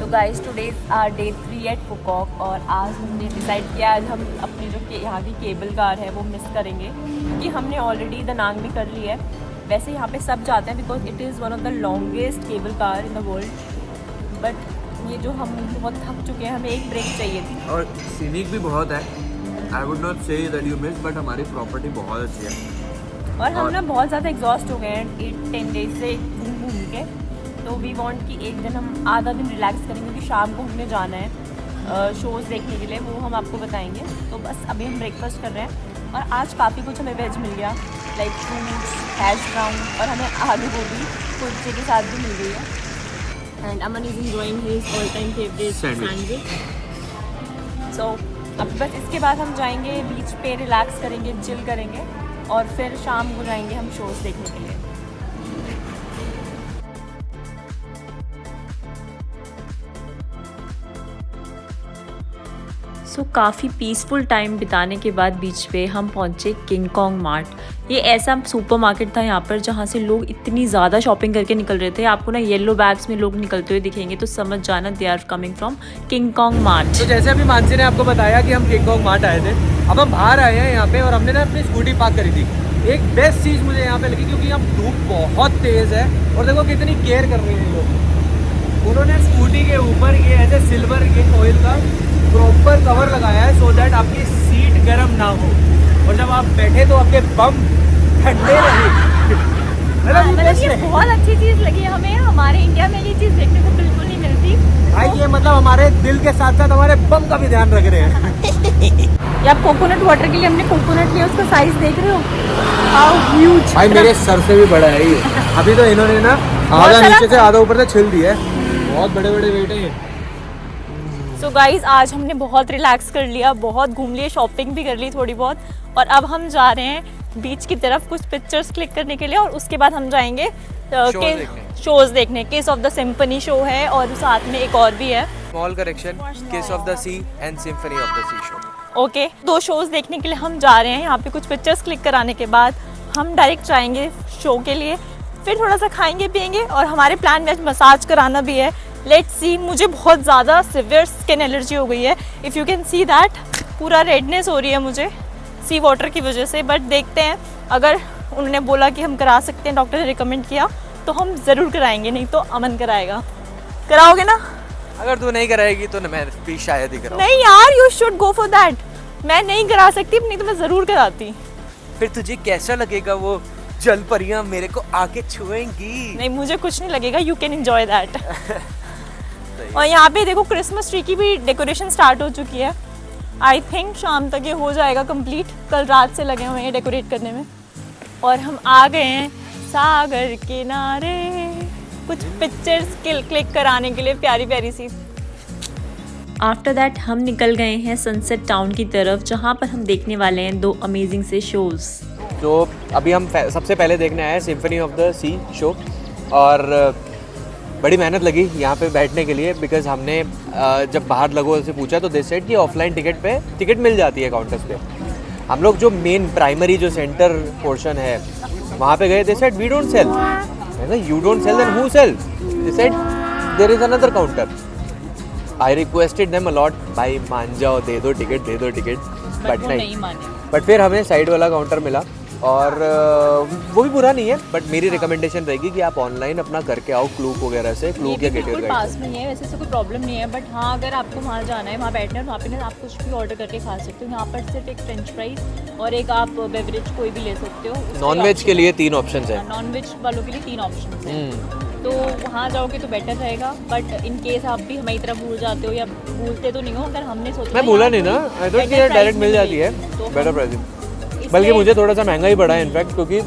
So guys today are day 3 at Phu Quoc और आज हमने डिसाइड किया आज हम अपनी जो यहाँ की केबल कार है वो मिस करेंगे क्योंकि हमने ऑलरेडी दनांग भी कर ली है। वैसे यहाँ पे सब जाते हैं because it is one of the longest cable car in the world, but ये जो हम बहुत थक चुके हैं, हमें एक ब्रेक चाहिए थी। और सीनिक भी बहुत है। I would not say that you miss, but हमारी प्रॉपर्टी बहुत अच्छी है और हम ना बहुत ज़्यादा एग्जॉस्ट हो गए हैं 8-10 डेज से घूम के। तो वी वांट कि एक दिन हम आधा दिन रिलैक्स करेंगे क्योंकि शाम को हमने जाना है शोज़ देखने के लिए, वो हम आपको बताएंगे। तो बस अभी हम ब्रेकफास्ट कर रहे हैं और आज काफ़ी कुछ हमें वेज मिल गया, लाइक फ्रूट्स, हैश ब्राउन और हमें आलू गोभी कुलचे के साथ भी मिल गई है। And Aman is enjoying his all time favourite sandwich. So अब बस इसके बाद हम जाएंगे बीच पे, रिलैक्स करेंगे, चिल करेंगे और फिर शाम को जाएंगे हम शोज़ देखने के लिए। सो काफ़ी पीसफुल टाइम बिताने के बाद बीच पे हम पहुँचे किंग कॉन्ग मार्ट। ये ऐसा सुपरमार्केट था यहाँ पर जहाँ से लोग इतनी ज़्यादा शॉपिंग करके निकल रहे थे। आपको ना येलो बैग्स में लोग निकलते हुए दिखेंगे तो समझ जाना they are coming from King Kong Mart. तो जैसे अभी मानसी ने आपको बताया कि हम किंग कॉन्ग मार्ट आए थे, अब हम बाहर आए हैं यहाँ पे और हमने ना अपनी स्कूटी पार्क करी थी। एक बेस्ट चीज़ मुझे यहाँ पे लगी क्योंकि यहाँ धूप बहुत तेज़ है और देखो कितनी केयर कर रहे हैं लोग। उन्होंने स्कूटी के ऊपर ये ऐसे सिल्वर के ऑयल का प्रॉपर कवर लगाया है सो दैट आपकी सीट गर्म ना हो और जब आप बैठे तो आपके बम ठंडे रहे। मतलब ये बहुत अच्छी चीज़ लगी हमें, हमारे इंडिया में ये चीज़ देखने को बिल्कुल नहीं मिलती भाई। ये मतलब हमारे दिल के साथ साथ हमारे बम का भी ध्यान रख रहे हैं। ये आप कोकोनट वाटर के लिए हमने कोकोनट लिया, उसका साइज देख रहे हो हाउ ह्यूज। भाई मेरे सर से भी बड़ा है ये। अभी तो इन्होंने ना आधा नीचे से आधा ऊपर से छिल दिया है, बहुत बड़े बड़े वेट है ये। सो गाइज आज हमने बहुत रिलैक्स कर लिया, बहुत घूम लिए, शॉपिंग भी कर ली थोड़ी बहुत और अब हम जा रहे हैं बीच की तरफ कुछ पिक्चर्स क्लिक करने के लिए और उसके बाद हम जाएंगे शोज देखने। किस ऑफ द सिम्फनी शो है और साथ में एक और भी है, small correction, Kiss of the Sea and Symphony of the Sea show. Okay, 2 shows देखने के लिए हम जा रहे हैं। यहाँ पे कुछ पिक्चर्स क्लिक कराने के बाद हम डायरेक्ट जाएंगे शो के लिए, फिर थोड़ा सा खाएंगे पियेंगे और हमारे प्लान में मसाज कराना भी है। लेट्स सी, मुझे बहुत ज़्यादा सिवियर स्किन एलर्जी हो गई है। If you can see that, पूरा रेडनेस हो रही है मुझे सी वाटर की वजह से, बट देखते हैं। अगर उन्होंने बोला कि हम करा सकते हैं, डॉक्टर ने रिकमेंड किया तो हम ज़रूर कराएंगे, नहीं तो अमन कराएगा। कराओगे ना? अगर तू नहीं कराएगी तो मैं भी शायद ही कराऊं। नहीं यार, you should go for that. मैं नहीं करा सकती, नहीं तो मैं ज़रूर कराती। फिर तुझे कैसा लगेगा वो जल परियां मेरे को आके छुएंगी? नहीं, मुझे कुछ नहीं लगेगा, यू कैन एंजॉय दैट। और यहाँ पे देखो क्रिसमस ट्री की भी डेकोरेशन स्टार्ट हो चुकी है। आई थिंक शाम तक ये हो जाएगा कंप्लीट। कल रात से लगे हुए हैं डेकोरेट करने में और हम आ गए हैं सागर किनारे कुछ पिक्चर्स क्लिक कराने के लिए, प्यारी प्यारी सी। आफ्टर दैट हम निकल गए हैं सनसेट टाउन की तरफ जहाँ पर हम देखने वाले हैं 2 अमेजिंग से शोज़। तो अभी हम सबसे पहले देखने आए हैं Symphony of the Sea show और बड़ी मेहनत लगी यहाँ पे बैठने के लिए बिकॉज हमने जब बाहर लोगों से पूछा तो दे सेड कि ऑफलाइन टिकट मिल जाती है काउंटर्स पे। हम लोग जो मेन प्राइमरी जो सेंटर पोर्शन है वहाँ पे गए, they said we don't sell. You don't sell then who sell? They said there is another counter. I requested them a lot, भाई मान जाओ, दे दो टिकट, बट नहीं माने। बट फिर हमें साइड वाला काउंटर मिला और वो भी बुरा नहीं है, बट मेरी रिकमेंडेशन रहेगी कि आप ऑनलाइन अपना करके आओ क्लूक वगैरह से। क्लूक या गेट योर गाइड पास में ही है, वैसे से कोई प्रॉब्लम नहीं है, बट हाँ अगर आपको वहाँ जाना है, वहाँ बैठना है, वहाँ पे ना आप कुछ भी ऑर्डर करके खा सकते हो। यहाँ पर सिर्फ एक फ्रेंच फ्राइज और एक आप बेवरेज कोई भी ले सकते हो। नॉन वेज के लिए 3 ऑप्शन है। नॉन वेज वालों के लिए 3 ऑप्शन है, तो वहाँ जाओगे तो बेटर रहेगा। बट इन केस आप भी हमारी तरह भूल जाते हो या भूलते तो नहीं हो, अगर हमने सोचा, मैं भूला नहीं ना, आई थॉट कि डायरेक्ट मिल जाती है बेटर प्राइस। बल्कि मुझे थोड़ा सा महंगा ही पड़ा है इनफैक्ट, क्योंकि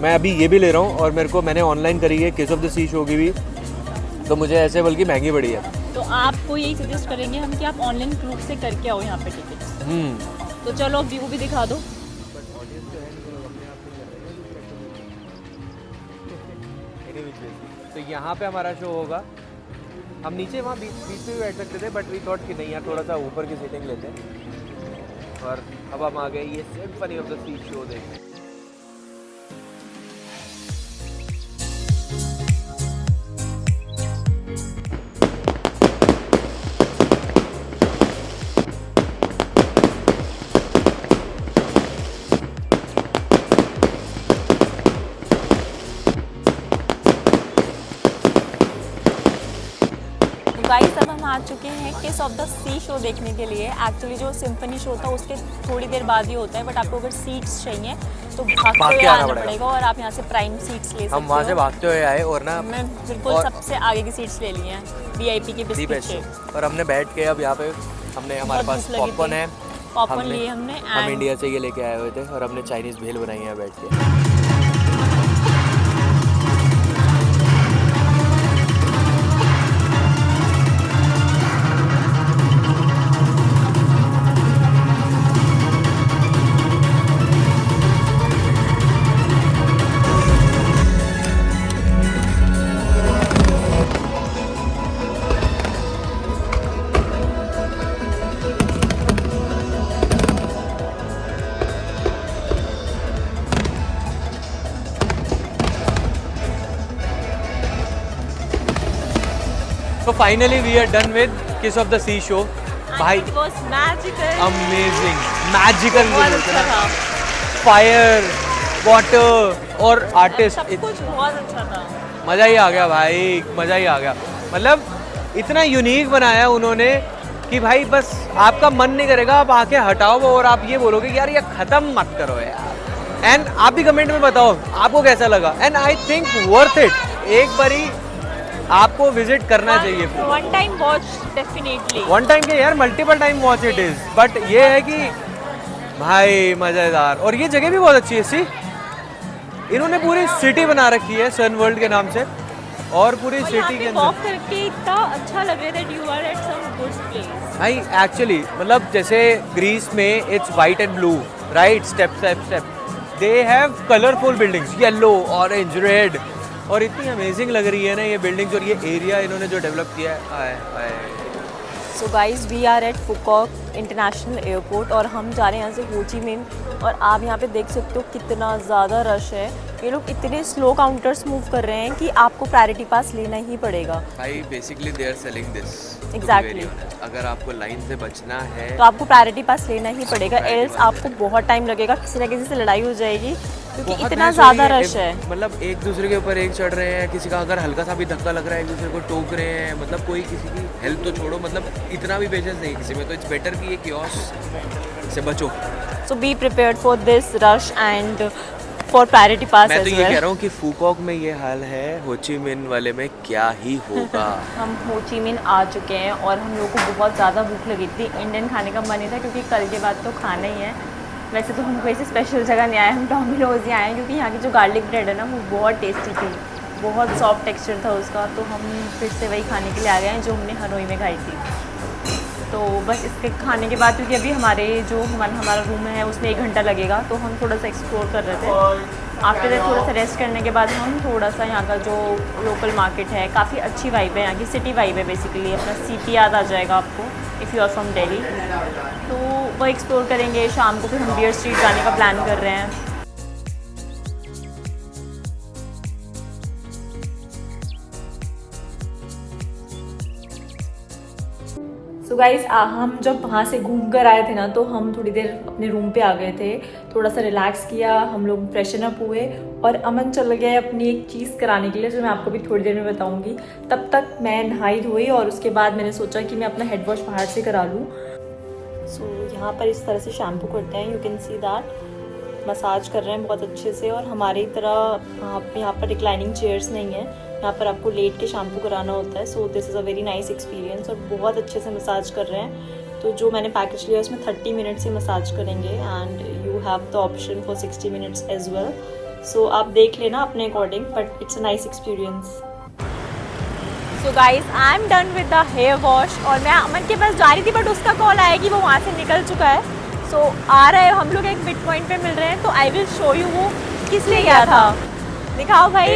मैं अभी ये भी ले रहा हूँ और मेरे को मैंने ऑनलाइन करी है किस ऑफ द सी शो की भी, तो मुझे ऐसे बल्कि महंगी पड़ी है। तो आपको यही सजेस्ट करेंगे हम कि आप ऑनलाइन क्लूक से करके आओ यहाँ पे टिकट। तो चलो व्यू भी दिखा दो। तो यहाँ पे हमारा शो होगा। हम नीचे वहाँ बीच में भी बैठ सकते थे, बट वी थॉट कि नहीं यार थोड़ा सा ऊपर की सीटिंग लेते हैं। और अब हम आ गए ये Symphony of the Sea show देखने। गाइस अब हम आ चुके हैं किस ऑफ द सी शो देखने के लिए। एक्चुअली जो सिम्फनी शो था उसके थोड़ी देर बाद ही होता है, बट आपको अगर सीट्स चाहिए तो भागते हुए आना पड़ेगा और आप यहाँ से प्राइम सीट्स ले सकते हो। हम वहाँ से भागते हुए आए और ना मैं बिल्कुल सबसे आगे की सीट्स ले ली हैं VIP के पीछे। और हमने बैठ के अब यहाँ पे हमने हमारे पास पॉपकॉर्न है, पॉपकॉर्न लिए हमने। हम इंडिया से ये लेके आए हुए थे और हमने चाइनीज़ भेल बनाई है बैठ के। So finally we are done with Kiss of the Sea show. भाई it was magical. Amazing, magical बहुत अच्छा था। Fire, water और artist. सब कुछ बहुत अच्छा था। मज़ा ही आ गया भाई, मज़ा ही आ गया। मतलब इतना यूनिक बनाया उन्होंने कि भाई बस आपका मन नहीं करेगा, आप आके हटाओ और आप ये बोलोगे कि यार ये ख़त्म मत करो यार। एंड आप भी कमेंट में बताओ आपको कैसा लगा। And I think worth it, एक बारी आपको विजिट करना चाहिए। One time watch definitely. One time के यार multiple time watch it is, but ये है कि भाई मज़ेदार। और ये जगह भी बहुत अच्छी है। सी इन्होंने पूरी सिटी बना रखी है सन वर्ल्ड के नाम से, और पूरी सिटी के वॉक अंदर करके इतना अच्छा लग रहा है that you are at some good place. भाई एक्चुअली मतलब जैसे ग्रीस में it's white and blue right, step step step, they have colourful buildings, yellow orange red, और इतनी अमेजिंग लग रही है ना ये बिल्डिंग्स और ये एरिया इन्होंने जो डेवलप किया है। So guys we are at Phu Quoc international airport और हम जा रहे हैं यहाँ से हो ची मिन। और आप यहाँ पे देख सकते हो कितना ज़्यादा रश है। ये लोग इतने स्लो काउंटर्स मूव कर रहे हैं कि आपको प्रायोरिटी पास लेना ही पड़ेगा। भाई basically they are selling this exactly. अगर आपको लाइन से बचना है तो आपको प्रायोरिटी पास लेना ही पड़ेगा, एल्स आपको बहुत टाइम लगेगा, किसी ना किसी से लड़ाई हो जाएगी क्योंकि इतना ज़्यादा रश है। मतलब एक दूसरे के ऊपर एक चढ़ रहे हैं, किसी का अगर हल्का सा भी धक्का लग रहा है एक दूसरे को टोक रहे हैं, मतलब कोई किसी की हेल्प तो छोड़ो, मतलब इतना भी पेशेंस नहीं किसी में। तो इट्स बेटर कि ये कियोस से बचो। So be prepared for this rush and for priority pass. मैं तो ये कह रहा हूँ कि फुकॉक में ये हाल है, हो ची मिन वाले में क्या ही होगा। हम हो ची मिन आ चुके हैं और हम लोग को बहुत ज़्यादा भूख लगी थी। इंडियन खाने का मन ही था क्योंकि कल के बाद तो खाना ही है। वैसे तो हम कोई से स्पेशल जगह नहीं आए, हम डोमिनोज ही आए हैं क्योंकि यहाँ की जो गार्लिक ब्रेड है ना वो बहुत टेस्टी थी, बहुत सॉफ्ट टेक्सचर था उसका। तो हम फिर से वही खाने के लिए आ गए हैं जो हमने हनोई में खाई थी। तो बस इसके खाने के बाद क्योंकि अभी हमारा रूम है उसमें 1 घंटा लगेगा, तो हम थोड़ा सा एक्सप्लोर कर रहे थे। आफ्टर दैट थोड़ा सा रेस्ट करने के बाद हम थोड़ा सा यहाँ का जो लोकल मार्केट है, काफ़ी अच्छी वाइब है यहाँ की, सिटी वाइब है बेसिकली। अपना सिटी याद आ जाएगा आपको if you are from Delhi. तो वो एक्सप्लोर करेंगे। शाम को फिर हम बियर स्ट्रीट जाने का प्लान कर रहे हैं। तो गाइस हम जब वहाँ से घूम कर आए थे ना, तो हम थोड़ी देर अपने रूम पे आ गए थे, थोड़ा सा रिलैक्स किया, हम लोग फ्रेशन अप हुए और अमन चल गया अपनी एक चीज़ कराने के लिए जो मैं आपको भी थोड़ी देर में बताऊंगी। तब तक मैं नहाई धोई और उसके बाद मैंने सोचा कि मैं अपना हेड वॉश बाहर से करा लूँ। सो यहाँ पर इस तरह से शैम्पू करते हैं, you can see that. Massage कर रहे हैं बहुत अच्छे से। और हमारी तरह यहाँ पर रिक्लाइनिंग चेयर्स नहीं है, यहाँ पर आपको लेट के शैम्पू कराना होता है। So this is a very nice experience और बहुत अच्छे से मसाज कर रहे हैं। तो जो मैंने पैकेज लिया उसमें 30 मिनट से मसाज करेंगे and you have the option for 60 minutes as well. So आप देख लेना अपने according, but it's a nice experience. So guys I am done with the hair wash और मैं अमन के पास जा रही थी बट उसका कॉल आया कि वो वहाँ से निकल चुका है। सो आ रहे हम लोग एक मिड पॉइंट पे मिल रहे हैं, तो आई विल शो यू वो किस लिए गया था। दिखाओ भाई।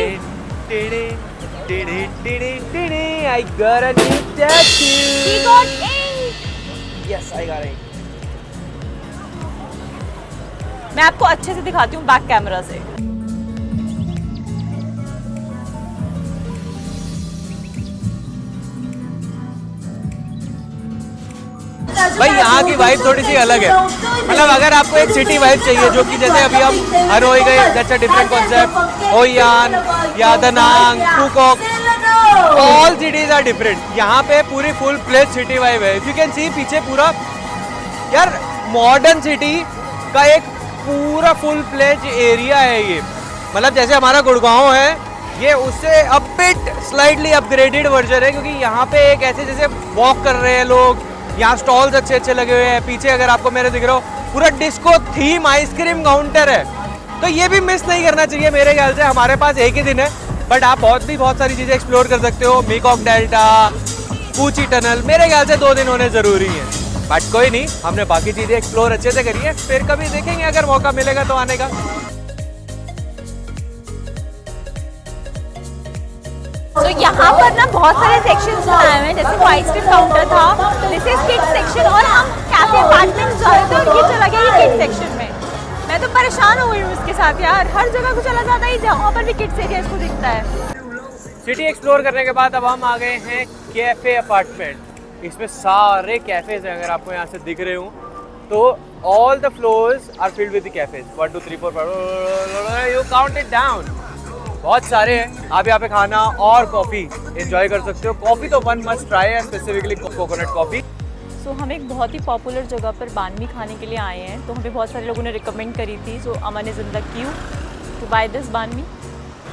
I got a new tattoo. He got ink. Yes, I got ink. मैं आपको अच्छे से दिखाती हूँ बैक कैमरा से। भाई यहाँ की वाइब थोड़ी सी अलग है। मतलब अगर आपको एक सिटी वाइब चाहिए जो कि जैसे अभी हम हनोई गए, that's a different concept, Hoi An या दा नांग, फुकॉक, ऑल सिटीज आर डिफरेंट। यहाँ पे पूरी फुल प्लेस सिटी वाइब है। इफ यू कैन सी पीछे पूरा यार मॉडर्न सिटी का एक पूरा फुल प्लेज एरिया है ये। मतलब जैसे हमारा गुड़गांव है, ये उससे अपबिट स्लाइटली अपग्रेडेड वर्जन है, क्योंकि यहाँ पे एक ऐसे जैसे वॉक कर रहे हैं लोग, यहाँ स्टॉल्स अच्छे अच्छे लगे हुए हैं। पीछे अगर आपको मेरे दिख रहा हो पूरा डिस्को थीम आइसक्रीम काउंटर है, तो ये भी मिस नहीं करना चाहिए मेरे ख्याल से। हमारे पास एक ही दिन है, बट आप बहुत सारी चीज़ें एक्सप्लोर कर सकते हो। मीकॉक डेल्टा, कूची टनल, मेरे ख्याल से 2 दिन होने ज़रूरी हैं। बट कोई नहीं, हमने बाकी चीज़ें एक्सप्लोर अच्छे से करी है, फिर कभी देखेंगे अगर मौका मिलेगा तो आने का। तो यहाँ पर ना बहुत सारे सेक्शंस बनाए हुए हैं, जैसे वो आइसक्रीम काउंटर था, दिस इज किड सेक्शन, और हम कैफे अपार्टमेंट जा रहे थे और ये चला गया ये किड सेक्शन में। मैं तो परेशान हो गई हूँ इसके साथ यार, हर जगह को चला जाता है, जहाँ पर भी किड्स एरिया इसको दिखता है। सिटी एक्सप्लोर करने के बाद अब हम आ गए हैं कैफे अपार्टमेंट। इसमें सारे कैफेज हैं, अगर आपको यहाँ से दिख रहे हो तो all the floors are filled with the cafes. 1 2 3 4 5 you count it down, बहुत सारे हैं। आप यहाँ पे खाना और कॉफ़ी एंजॉय कर सकते हो। कॉफ़ी तो वन मस्ट ट्राई है, स्पेसिफिकली कोकोनट कॉफ़ी। सो हम एक बहुत ही पॉपुलर जगह पर बानमी खाने के लिए आए हैं, तो हमें बहुत सारे लोगों ने रिकमेंड करी थी। So Aman is in the queue to buy this banh mi.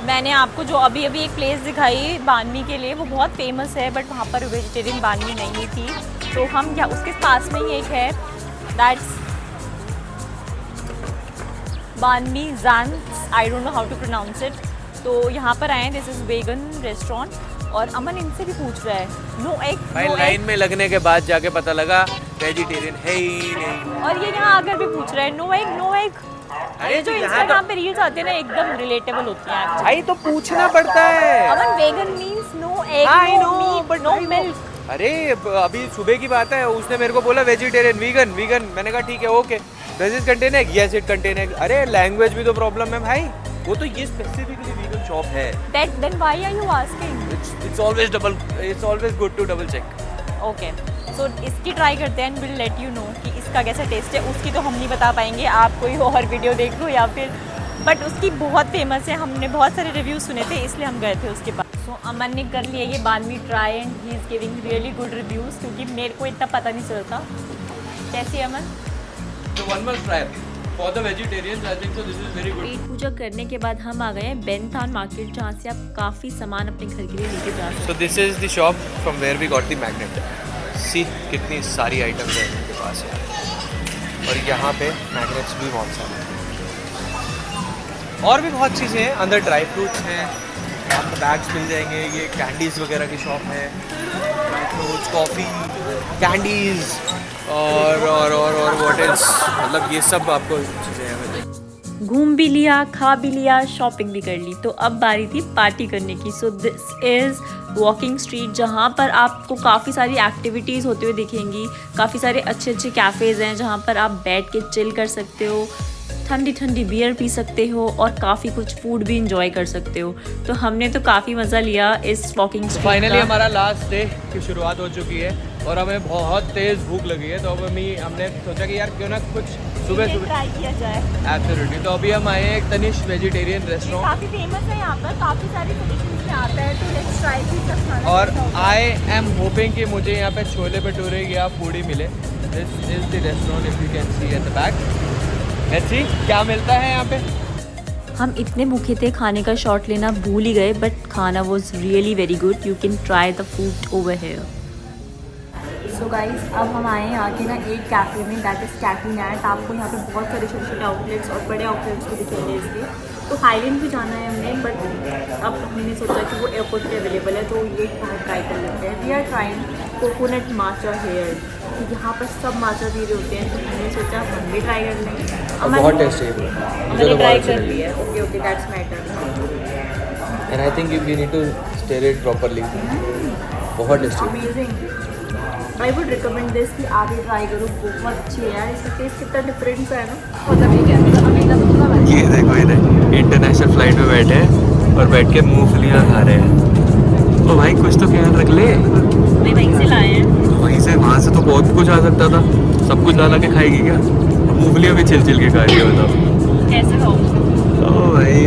मैंने आपको जो अभी एक प्लेस दिखाई बानमी के लिए, वो बहुत फेमस है, बट वहाँ पर वेजिटेरियन बानमी नहीं थी। तो हम क्या उसके पास में ही एक है, दैट्स बानमी ज़ान्स, I don't know how to pronounce it. तो यहाँ पर आए, दिस इज़ वेगन रेस्टोरेंट, और अमन इनसे भी पूछ रहा है नो एग। भाई लाइन में लगने के बाद जाके पता लगा वेजिटेरियन है ही नहीं, और ये यहाँ आकर भी पूछ रहा है नो एग नो एग। अरे जो इंस्टाग्राम पे रील्स आते हैं ना, एकदम रिलेटेबल होती हैं। भाई तो पूछना पड़ता है। Aman vegan means no egg no meat no milk. अरे अभी सुबह की बात है, उसने मेरे को बोला वेजिटेरियन वीगन वीगन, मैंने कहा ठीक है okay. Does it contain egg? Yes it contain egg. अरे लैंग्वेज भी तो प्रॉब्लम है भाई, वो तो ये स्पेसिफिकली वीगन शॉप है। Then why are you asking? It's always good to double check. Okay. So इसकी ट्राई करते हैं, विल लेट यू नो कि इसका कैसा टेस्ट है। उसकी तो हम नहीं बता पाएंगे, आप कोई और वीडियो देख लो या फिर, बट उसकी बहुत फेमस है, हमने बहुत सारे रिव्यूज सुने थे इसलिए हम गए थे उसके पास। सो अमन ने कर लिया ये banh mi try and he is giving really good reviews, क्योंकि मेरे को इतना पता नहीं चलता। कैसी अमन? So one must try. For the vegetarians, I think so this is very good. पेट पूजा करने के बाद हम आ गए हैं बेनथान मार्केट, जहाँ से आप काफ़ी सामान अपने घर के लिए लेके जा सकते हैं। So this is the shop from where we got the magnet. See कितनी सारी आइटम्स हैं इनके पास यार, और यहाँ पे मैग्नेट्स भी बहुत सारे हैं, और भी बहुत चीज़ें हैं। अंदर ड्राई फ्रूट्स हैं, आपको बैग्स मिल जाएंगे। ये कैंडीज़ वगैरह की शॉप है, ड्राई फ्रूट्स, कॉफ़ी, कैंडीज़ और व्हाट एल्स, मतलब ये सब आपको चीज़ें हैं। घूम भी लिया, खा भी लिया, शॉपिंग भी कर ली, तो अब बारी थी पार्टी करने की। So this is walking street, जहाँ पर आपको काफ़ी सारी एक्टिविटीज़ होते हुए दिखेंगी। काफ़ी सारे अच्छे अच्छे कैफ़ेज़ हैं जहाँ पर आप बैठ के चिल कर सकते हो, ठंडी ठंडी बियर पी सकते हो, और काफ़ी कुछ फूड भी इंजॉय कर सकते हो। तो हमने तो काफ़ी मज़ा लिया इस वॉकिंग स्ट्रीट। फाइनली हमारा लास्ट डे की शुरुआत हो चुकी है और हमें बहुत तेज़ भूख लगी है, तो अब हमने सोचा कि यार क्यों ना कुछ सुबह ट्राई किया जाए। एब्सोल्युटली। तो अभी हम आए हैं एक तनिष्क वेजिटेरियन रेस्टोरेंट, काफ़ी फेमस है यहाँ पर, काफ़ी सारी सजेशंस में आता है, तो लेट्स ट्राई दिस खाना। और आई एम होपिंग कि मुझे यहाँ पे छोले भटूरे या पूड़ी मिले। This is the restaurant, if you can see at the back. Let's see क्या मिलता है यहाँ पे। हम इतने भूखे थे, खाने का शॉट लेना भूल ही गए, बट खाना was really very good. You can try the food over here. So guys, अब हम आए हैं आके ना एक कैफ़े में, दैट इज़ कैफे नैट। आपको यहाँ पे बहुत सारे छोटे छोटे आउटलेट्स और बड़े आउटलेट्स भी दिखेंगे इसके। तो हाईलैंड भी जाना है हमने, बट अब हमने सोचा कि वो एयरपोर्ट पे अवेलेबल है, तो ये खाना ट्राई कर लेते हैं। We are trying coconut matcha here. यहाँ पर सब माचा पी रहे होते हैं, तो हमने सोचा हम भी ट्राई कर लेंगे। बहुत टेस्टी है, मैंने ट्राई कर लिया है। Okay okay, that's matter. And I think you need to stir it properly. बहुत tasty, amazing. I would recommend this कि आप ही ट्राई करो, बहुत अच्छी है यार। इसका टेस्ट कितना डिफरेंस है ना, मतलब ठीक है। ये देखो इंटरनेशनल फ्लाइट में बैठे हैं और बैठ के मूंगफलियाँ खा रहे हैं। ओ भाई कुछ तो ख्याल रख ले। नहीं, वहीं से लाए हैं। वहीं से, वहाँ से तो बहुत कुछ आ सकता था, सब कुछ ला के खाएगी क्या? मूंगफलियाँ भी छिल के खा रही है, बताओ कैसे खाओ? ओ भाई।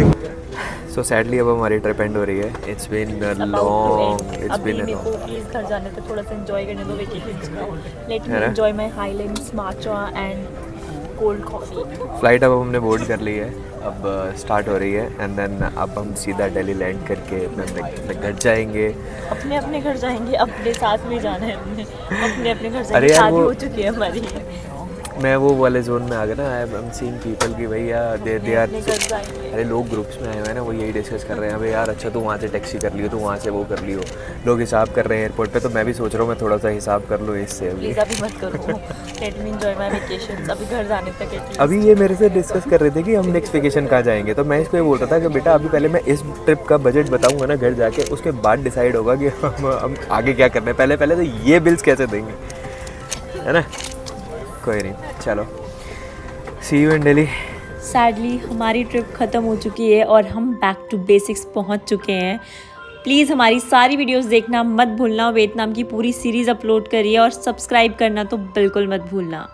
सो सैडली अब हमारी ट्रिप एंड हो रही है. It's been long. It's been मेरे को प्लीज घर जाने तक थोड़ा सा एंजॉय करने दो वेकेशन का. Let me enjoy my highlands matcha and cold coffee. Flight अब हमने बोर्ड कर ली है. अब स्टार्ट हो रही है एंड देन अब हम सीधा दिल्ली लैंड करके अपने घर जाएंगे. अपने घर जाएंगे. अपने साथ में जाना है हमने. अपने घर अरे जाएंगे. यार शादी वो- हो चुकी है हमारी. मैं वो वाले जोन में आ गया ना. आई एम सीइंग पीपल की भैया दे आर. अपने घर जाएंगे. अरे लोग ग्रुप्स में आए हुए हैं ना, वो यही डिस्कस कर रहे हैं. अबे यार अच्छा तू वहाँ से टैक्सी कर लियो, तू वहाँ से वो कर लियो. लोग हिसाब कर रहे हैं एयरपोर्ट पे, तो मैं भी सोच रहा हूँ मैं थोड़ा सा हिसाब कर लूँ इससे. अभी प्लीज अभी मत करो. Let me enjoy my vacations. अभी घर जाने तक एटलीस्ट. अभी ये मेरे से डिस्कस कर रहे थे कि हम नेक्स्ट वेकेशन कहाँ जाएंगे. तो मैं इसको ये बोल रहा था कि बेटा अभी पहले मैं इस ट्रिप का बजट बताऊंगा ना घर जाके, उसके बाद डिसाइड होगा कि हम आगे क्या करना है. पहले तो ये बिल्स कैसे देंगे, है ना. कोई नहीं, चलो सी यू इन दिल्ली. सैडली हमारी ट्रिप ख़त्म हो चुकी है और हम बैक टू बेसिक्स पहुंच चुके हैं. प्लीज़ हमारी सारी वीडियोस देखना मत भूलना. वियतनाम की पूरी सीरीज़ अपलोड करिए और सब्सक्राइब करना तो बिल्कुल मत भूलना.